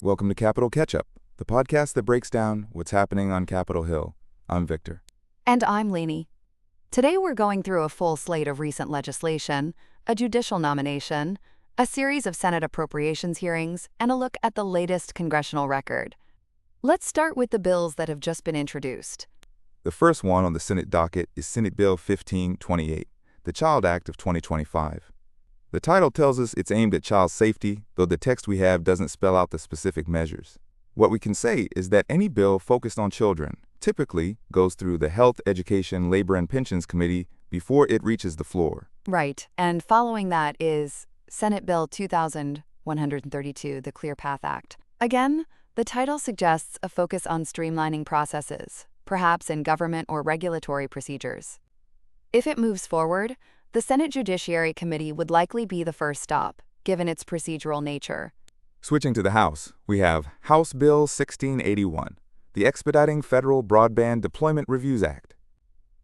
Welcome to Capitol Catch-Up, the podcast that breaks down what's happening on Capitol Hill. I'm Victor. And I'm Lainey. Today we're going through a full slate of recent legislation, a judicial nomination, a series of Senate appropriations hearings, and a look at the latest congressional record. Let's start with the bills that have just been introduced. The first one on the Senate docket is Senate Bill 1528, the Child Act of 2025. The title tells us it's aimed at child safety, though the text we have doesn't spell out the specific measures. What we can say is that any bill focused on children typically goes through the Health, Education, Labor, and Pensions Committee before it reaches the floor. Right, and following that is Senate Bill 2132, the Clear Path Act. Again, the title suggests a focus on streamlining processes, perhaps in government or regulatory procedures. If it moves forward, the Senate Judiciary Committee would likely be the first stop, given its procedural nature. Switching to the House, we have House Bill 1681, the Expediting Federal Broadband Deployment Reviews Act.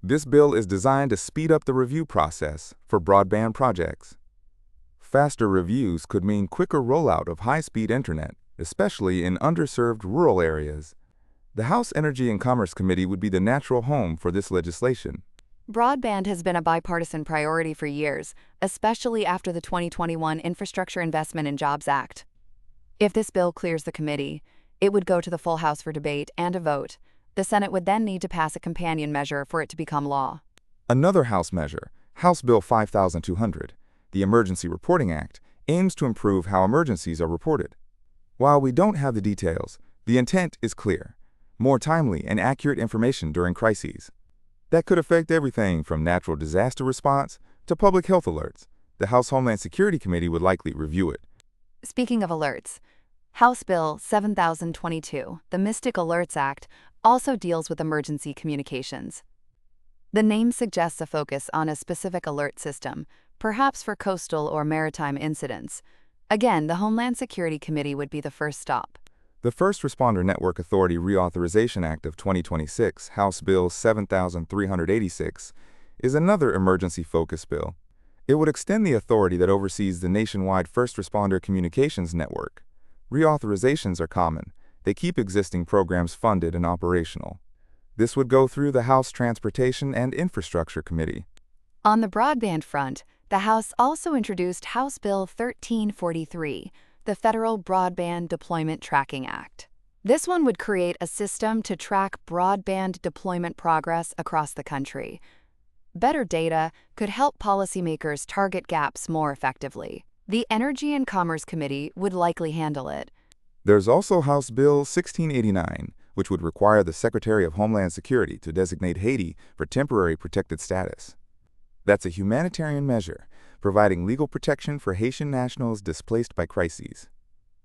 This bill is designed to speed up the review process for broadband projects. Faster reviews could mean quicker rollout of high-speed internet, especially in underserved rural areas. The House Energy and Commerce Committee would be the natural home for this legislation. Broadband has been a bipartisan priority for years, especially after the 2021 Infrastructure Investment and Jobs Act. If this bill clears the committee, it would go to the full House for debate and a vote. The Senate would then need to pass a companion measure for it to become law. Another House measure, House Bill 5200, the Emergency Reporting Act, aims to improve how emergencies are reported. While we don't have the details, the intent is clear: more timely and accurate information during crises. That could affect everything from natural disaster response to public health alerts. The House Homeland Security Committee would likely review it. Speaking of alerts, House Bill 7022, the Mystic Alerts Act, also deals with emergency communications. The name suggests a focus on a specific alert system, perhaps for coastal or maritime incidents. Again, the Homeland Security Committee would be the first stop. The First Responder Network Authority Reauthorization Act of 2026, House Bill 7386, is another emergency-focused bill. It would extend the authority that oversees the nationwide first responder communications network. Reauthorizations are common. They keep existing programs funded and operational. This would go through the House Transportation and Infrastructure Committee. On the broadband front, the House also introduced House Bill 1343, the Federal Broadband Deployment Tracking Act. This one would create a system to track broadband deployment progress across the country. Better data could help policymakers target gaps more effectively. The Energy and Commerce Committee would likely handle it. There's also House Bill 1689, which would require the Secretary of Homeland Security to designate Haiti for temporary protected status. That's a humanitarian measure, providing legal protection for Haitian nationals displaced by crises.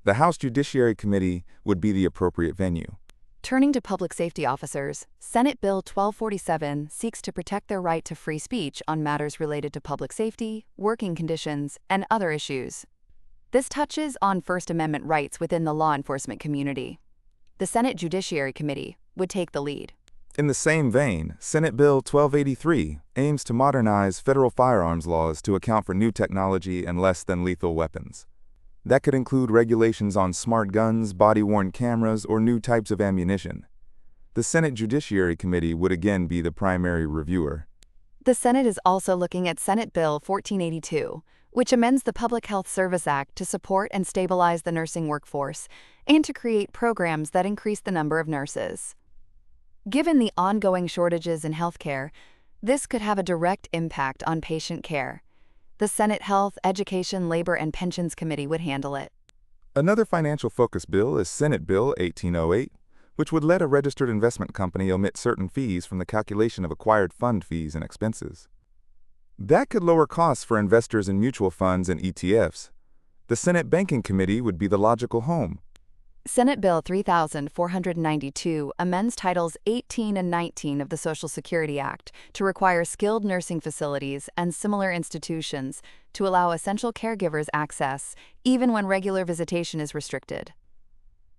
The House Judiciary Committee would be the appropriate venue. Turning to public safety officers, Senate Bill 1247 seeks to protect their right to free speech on matters related to public safety, working conditions, and other issues. This touches on First Amendment rights within the law enforcement community. The Senate Judiciary Committee would take the lead. In the same vein, Senate Bill 1283 aims to modernize federal firearms laws to account for new technology and less-than-lethal weapons. That could include regulations on smart guns, body-worn cameras, or new types of ammunition. The Senate Judiciary Committee would again be the primary reviewer. The Senate is also looking at Senate Bill 1482, which amends the Public Health Service Act to support and stabilize the nursing workforce and to create programs that increase the number of nurses. Given the ongoing shortages in healthcare, this could have a direct impact on patient care. The Senate Health, Education, Labor, and Pensions Committee would handle it. Another financial focus bill is Senate Bill 1808, which would let a registered investment company omit certain fees from the calculation of acquired fund fees and expenses. That could lower costs for investors in mutual funds and ETFs. The Senate Banking Committee would be the logical home. Senate Bill 3492 amends Titles 18 and 19 of the Social Security Act to require skilled nursing facilities and similar institutions to allow essential caregivers access, even when regular visitation is restricted.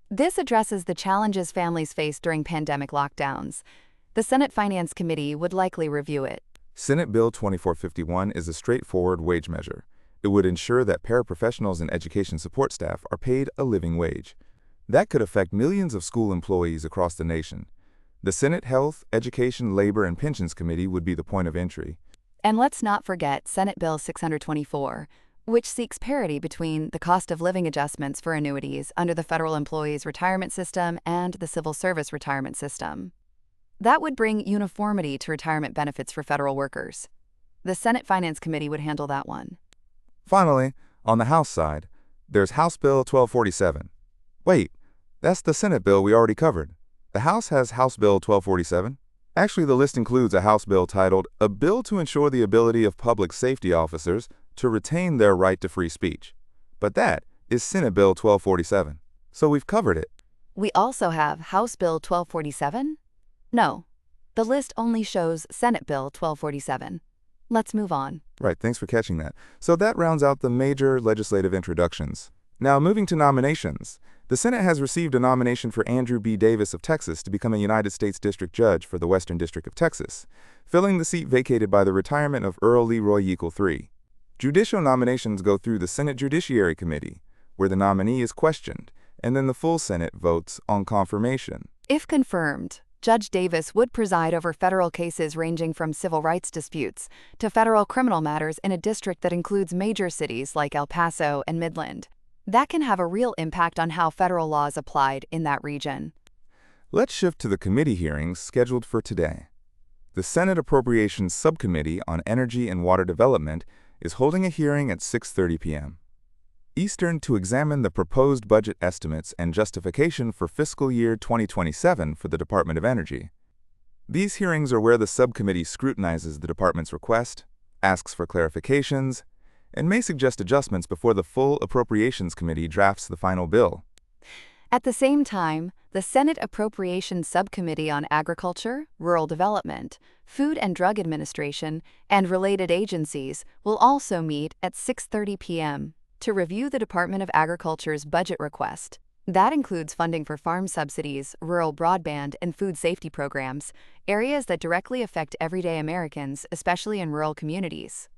This addresses the challenges families face during pandemic lockdowns. The Senate Finance Committee would likely review it. Senate Bill 2451 is a straightforward wage measure. It would ensure that paraprofessionals and education support staff are paid a living wage. That could affect millions of school employees across the nation. The Senate Health, Education, Labor, and Pensions Committee would be the point of entry. And let's not forget Senate Bill 624, which seeks parity between the cost of living adjustments for annuities under the federal employees' retirement system and the civil service retirement system. That would bring uniformity to retirement benefits for federal workers. The Senate Finance Committee would handle that one. Finally, on the House side, there's House Bill 1247. Wait, that's the Senate bill we already covered. The House has House Bill 1247. Actually, the list includes a House bill titled "A Bill to Ensure the Ability of Public Safety Officers to Retain Their Right to Free Speech." But that is Senate Bill 1247. So we've covered it. We also have House Bill 1247? No, the list only shows Senate Bill 1247. Let's move on. Right, thanks for catching that. So that rounds out the major legislative introductions. Now, moving to nominations. The Senate has received a nomination for Andrew B. Davis of Texas to become a United States District Judge for the Western District of Texas, filling the seat vacated by the retirement of Earl Leroy Yeacle III. Judicial nominations go through the Senate Judiciary Committee, where the nominee is questioned, and then the full Senate votes on confirmation. If confirmed, Judge Davis would preside over federal cases ranging from civil rights disputes to federal criminal matters in a district that includes major cities like El Paso and Midland. That can have a real impact on how federal law is applied in that region. Let's shift to the committee hearings scheduled for today. The Senate Appropriations Subcommittee on Energy and Water Development is holding a hearing at 6:30 p.m. Eastern to examine the proposed budget estimates and justification for fiscal year 2027 for the Department of Energy. These hearings are where the subcommittee scrutinizes the department's request, asks for clarifications, and may suggest adjustments before the full Appropriations Committee drafts the final bill. At the same time, the Senate Appropriations Subcommittee on Agriculture, Rural Development, Food and Drug Administration, and related agencies will also meet at 6:30 p.m. to review the Department of Agriculture's budget request. That includes funding for farm subsidies, rural broadband, and food safety programs, areas that directly affect everyday Americans, especially in rural communities.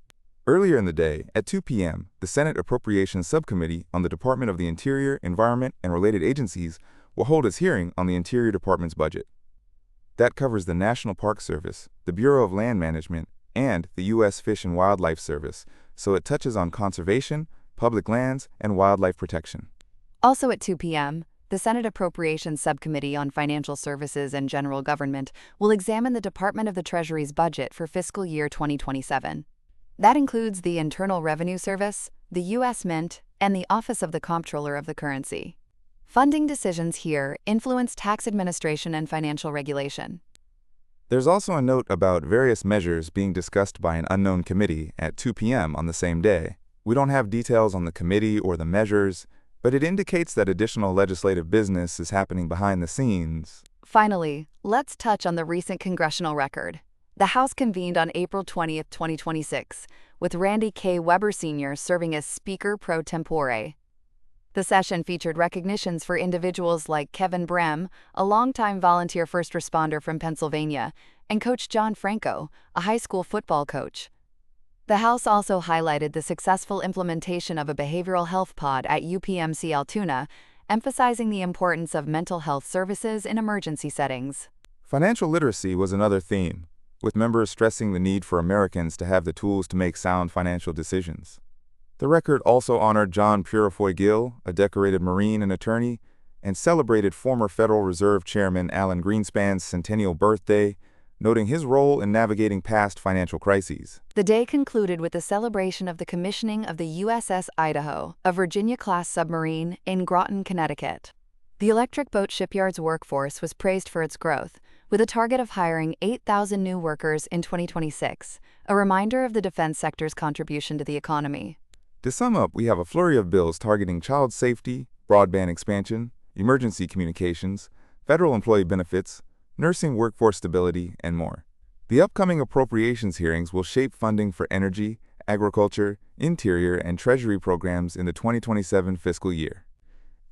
Earlier in the day, at 2 p.m., the Senate Appropriations Subcommittee on the Department of the Interior, Environment, and related agencies will hold its hearing on the Interior Department's budget. That covers the National Park Service, the Bureau of Land Management, and the U.S. Fish and Wildlife Service, so it touches on conservation, public lands, and wildlife protection. Also at 2 p.m., the Senate Appropriations Subcommittee on Financial Services and General Government will examine the Department of the Treasury's budget for fiscal year 2027. That includes the Internal Revenue Service, the U.S. Mint, and the Office of the Comptroller of the Currency. Funding decisions here influence tax administration and financial regulation. There's also a note about various measures being discussed by an unknown committee at 2 p.m. on the same day. We don't have details on the committee or the measures, but it indicates that additional legislative business is happening behind the scenes. Finally, let's touch on the recent congressional record. The House convened on April 20, 2026, with Randy K. Weber Sr. serving as Speaker pro tempore. The session featured recognitions for individuals like Kevin Brehm, a longtime volunteer first responder from Pennsylvania, and Coach John Franco, a high school football coach. The House also highlighted the successful implementation of a behavioral health pod at UPMC Altoona, emphasizing the importance of mental health services in emergency settings. Financial literacy was another theme, with members stressing the need for Americans to have the tools to make sound financial decisions. The record also honored John Purifoy Gill, a decorated Marine and attorney, and celebrated former Federal Reserve Chairman Alan Greenspan's centennial birthday, noting his role in navigating past financial crises. The day concluded with the celebration of the commissioning of the USS Idaho, a Virginia-class submarine, in Groton, Connecticut. The Electric Boat Shipyard's workforce was praised for its growth, with a target of hiring 8,000 new workers in 2026, a reminder of the defense sector's contribution to the economy. To sum up, we have a flurry of bills targeting child safety, broadband expansion, emergency communications, federal employee benefits, nursing workforce stability, and more. The upcoming appropriations hearings will shape funding for energy, agriculture, interior, and treasury programs in the 2027 fiscal year.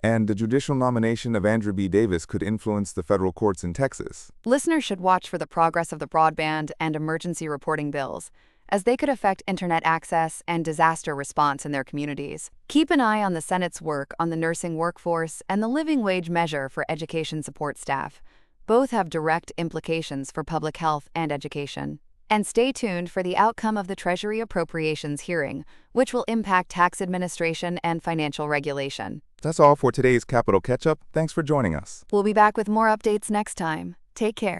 And the judicial nomination of Andrew B. Davis could influence the federal courts in Texas. Listeners should watch for the progress of the broadband and emergency reporting bills, as they could affect internet access and disaster response in their communities. Keep an eye on the Senate's work on the nursing workforce and the living wage measure for education support staff. Both have direct implications for public health and education. And stay tuned for the outcome of the Treasury Appropriations hearing, which will impact tax administration and financial regulation. That's all for today's Capital Catch-Up. Thanks for joining us. We'll be back with more updates next time. Take care.